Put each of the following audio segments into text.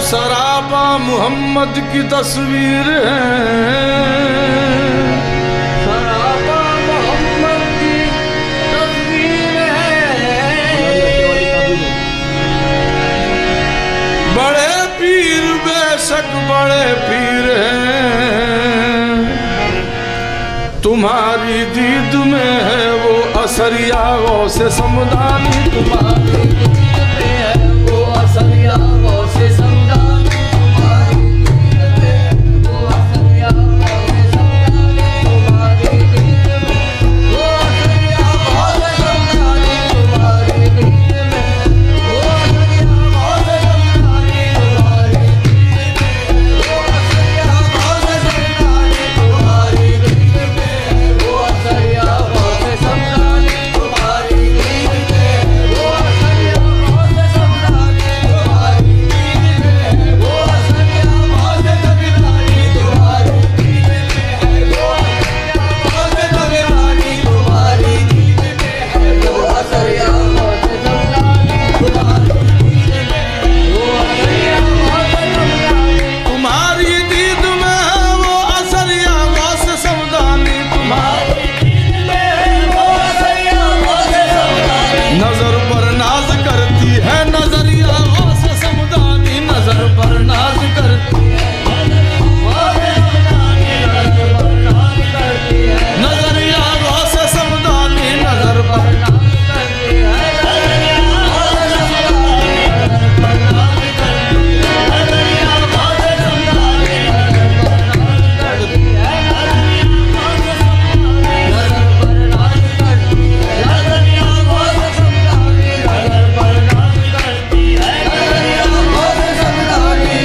सरापा मोहम्मद की तस्वीर है, सरापा मोहम्मद की तस्वीर है। बड़े पीर बेशक बड़े पीर हैं, तुम्हारी दीद में है वो असरिया से समदानी, तुम्हारी दीद में है वो असरिया से समदानी, तुम्हारी दीद में है वो असरिया से समदानी, तुम्हारी दीद में वो असरिया से समदानी, तुम्हारी दीद में वो असरिया से समदानी, तुम्हारी दीद में वो असरिया से समदानी, तुम्हारी दीद में वो असरिया से समदानी, तुम्हारी दीद में वो असरिया से समदानी, तुम्हारी दीद में वो असरिया से समदानी, तुम्हारी दीद में वो असरिया से समदानी, तुम्हारी दीद में वो असरिया से समदानी, तुम्हारी दीद में वो असरिया से समदानी, तुम्हारी दीद में है वो असरिया से समदानी, तुम्हारी दीद में वो असरिया से समदानी, नजर पर नाज करती है नजरिया से समदानी, नजर पर नाज करती है नजरिया से समदानी, नजर पर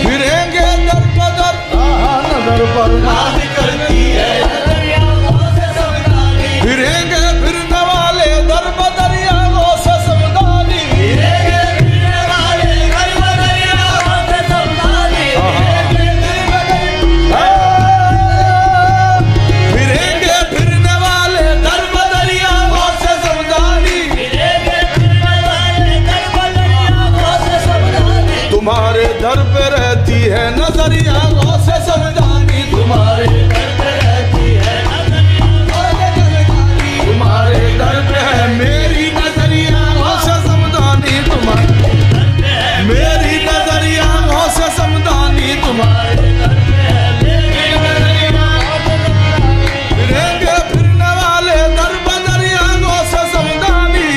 फिरेंगे दर बदर, नजर पर नाज करती है, फिरेंगे फिरने वाले दर बदरिया से समदानी, फिरेंगे फिरने वाले दर बदरिया से समदानी, फिरेंगे फिरने वाले दर बदरिया से समदानी, तुम्हारे दर पे रहती है नजरिया से समदानी, तुम्हारे दर पे रहती है तुम्हारे दर पे है मेरी नजरिया से समदानी, तुम्हारे मेरी नजरिया से समदानी, तुम्हारे फिरेंगे फिरने वाले दर बदरिया से समदानी,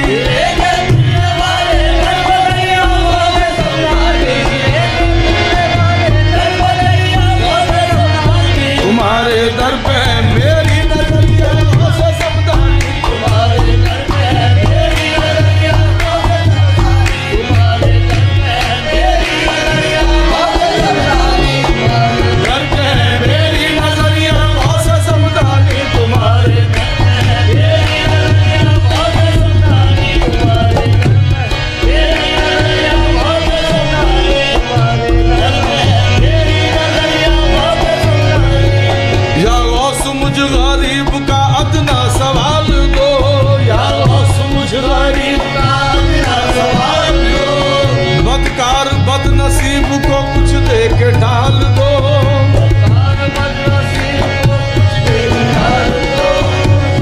तुम्हारे दर पे मेरी नजरिया से समदानी, तुम्हारे दर पे मेरी नजरिया से समदानी, तुम्हारे दर पे मेरी नजरिया से समदानी, तुम्हारे या गौस मुझ गरीब का अदना सवाल दो, या गौस मुझ गरीब का अदना सवाल दो, बदकार बदनसीब को कुछ दे के डाल दो,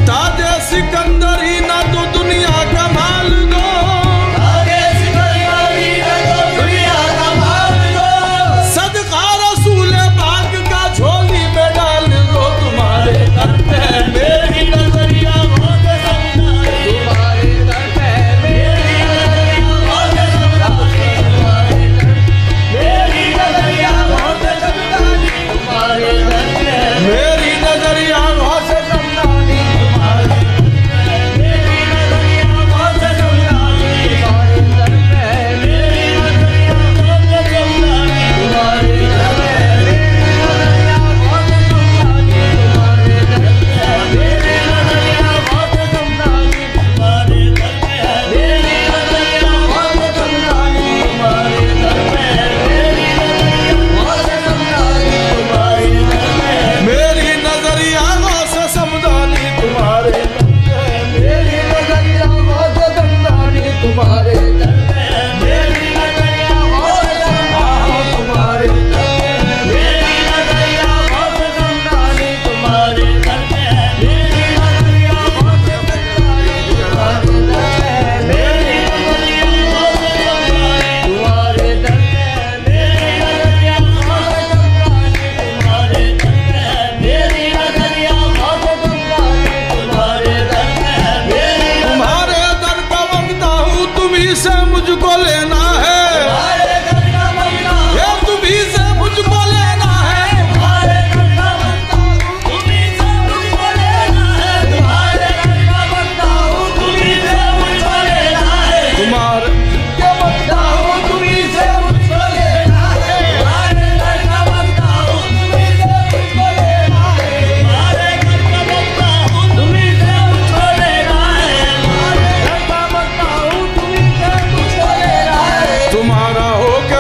ताजे सिकंदरी ना तो दुनिया का माल दो, सदका रसूल पाक का झोली में डाल दो, तुम्हारे दर पे मेरी नजरिया से समदानी, तुम्हारे दर पे मेरी नजरिया से समदानी, मेरी नजरिया से समदानी,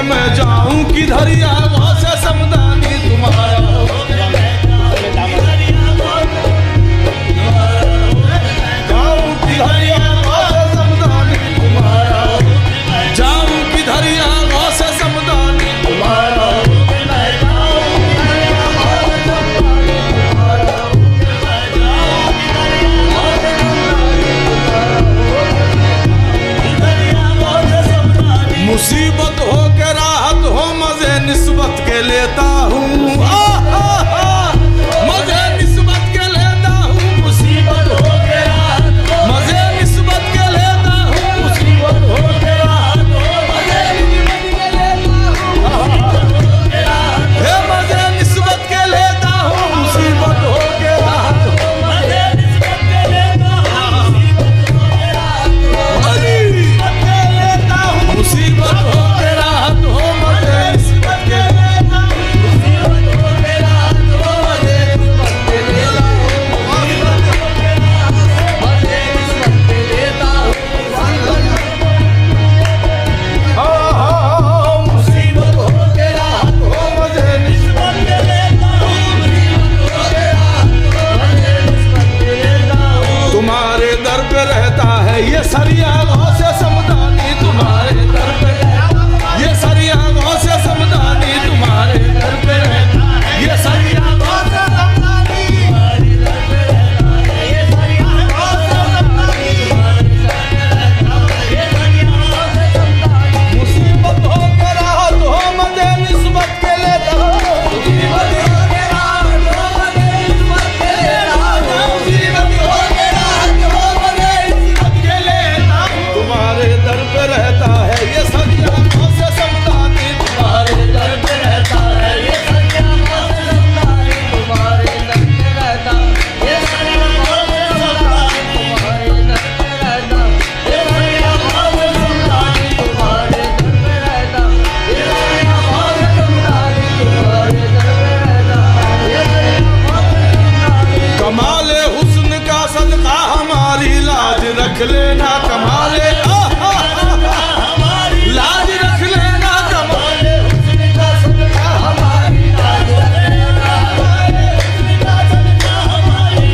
के मैं जाऊं किधर या वहाँ से समदानी तुम्हारा जाऊं किधर या वहाँ से समदानी तुम्हारा जाऊं किधर या वहाँ से समदानी तुम्हारा मुसीबत हो के राहत हो मजे निस्बत के लेता हूँ मजे निस्बत के लेता हूँ मुसीबत हो के राहत हो मजे निस्बत के लेता हूँ मुसीबत हो के राहत हो मजे निस्बत के लेता हूँ मुसीबत हो के राहत हो मजे निस्बत के लेता हूँ मुसीबत हो के राहत हो मजे निस्बत के लेता मुसीबत हो के राहत हो मजे निस्बत के लेता मुसीबत हो के राहत हो मजे निस्बत के लेता तुम्हारे दर पे रहता है ये सरिया गाँव से समदानी तुम्हारे दर पे ये सरिया गाँव से समदानी तुम्हारे दर पे रहता है ये सरिया गाँव से समदानी तुम्हारे दर पे रहता है ये सरिया गाँव से समदानी ये सरिया गाँव से समदानी मुसीबत हो के राहत हो मजे निस्बत के लेता मुसीबत हो के राहत हो मजे निस्बत के लेता मुसीबत हो के राहत हो मजे निस्बत के लेता तुम्हारे दर पे रहता है ये सरिया गाँव से समदानी तुम्हारे दर पे रहता है ये सरिया गाँव से समदानी तुम्हारे दर पे रहता ये सरिया गाँव से समदानी तुम्हारे दर पे रहता ये सरिया गाँव से समदानी तुम्हारे दर पे रहता ये सरिया गाँव से समदानी तुम्हारे दर पे रहता ये सरिया गाँव से समदानी कमाले हुस्न का सदका हमारी लाज रख लेना कमाले लाज रख लेना कमाले हुस्न का सदका हमारी लाज रख लेना हमारे हुस्न का सदका हमारी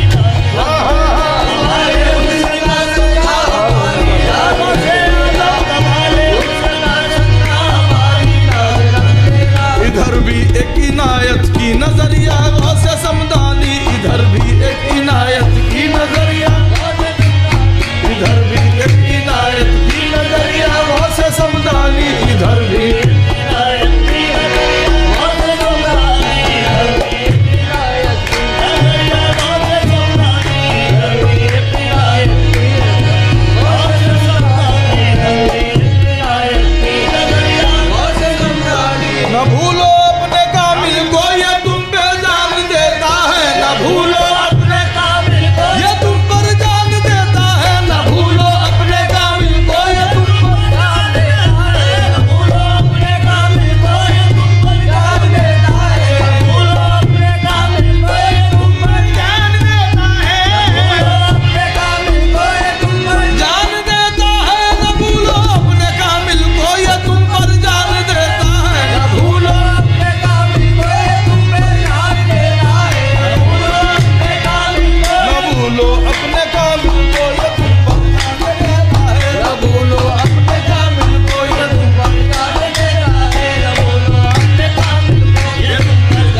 हमारे हुस्न का सदका हमारी लाज रख लेना कमाले हुस्न का सदका हमारी लाज रख लेना इधर भी एक इनायत की नजरिया गाँव से समदानी इधर भी एक इनायत की नजरिया इधर भी एक इनायत की नजरिया गाँव से समदानी इधर भी एक इनायत की नजरिया गाँव से समदानी इधर भी एक इनायत की नजरिया गाँव से समदानी इधर भी एक इनायत की गाँव से समदानी इधर भी एक इनायत की नजरिया गाँव से समदानी न भूलो अपने कामिल को ये तुम पे जान देता है न भूलो अपने कामिल को ये तुम पर जान देता है न भूलो अपने कामिल को ये तुम पर जान देता है न भूलो अपने कामिल को ये तुम पर जान देता है न भूलो अपने कामिल को ये तुम पर जान देता है न भूलो अपने कामिल को ये तुम पर जान देता है न भूलो अपने कामिल को ये तुम पर जान देता है न भूलो अपने कामिल को न भूलो अपने कामिल को ये तुम पर जान देता है न भूलो अपने कामिल को ये तुम पर जान देता है न भूलो अपने कामिल को ये तुम पर जान देता है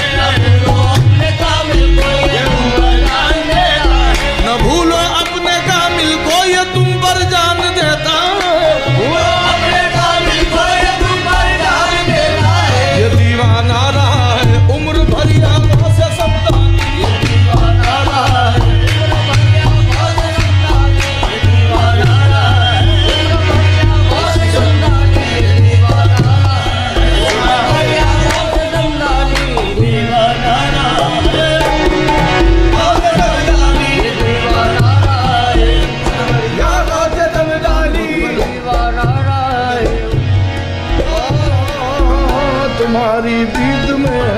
न भूलो अपने कामिल को ये तुम पर जान देता है न भूलो अपने कामिल को ये तुम पर जान देता है भूलो अपने कामिल को ये तुम पर जान देता है ये दीवाना रहा है उम्र भरिया गाँव से समदानी ये दीवाना रहा है उम्र भरिया गाँव से समदानी ये दीवाना रहा है उम्र भरिया गाँव से समदानी ये दीवाना रहा है उम्र भरिया गाँव से समदानी दीवाना रहा है गाँव से समदानी ये दीवाना रहा है या गाँव से समदानी दीवाना रहा है तुम्हारी दीद में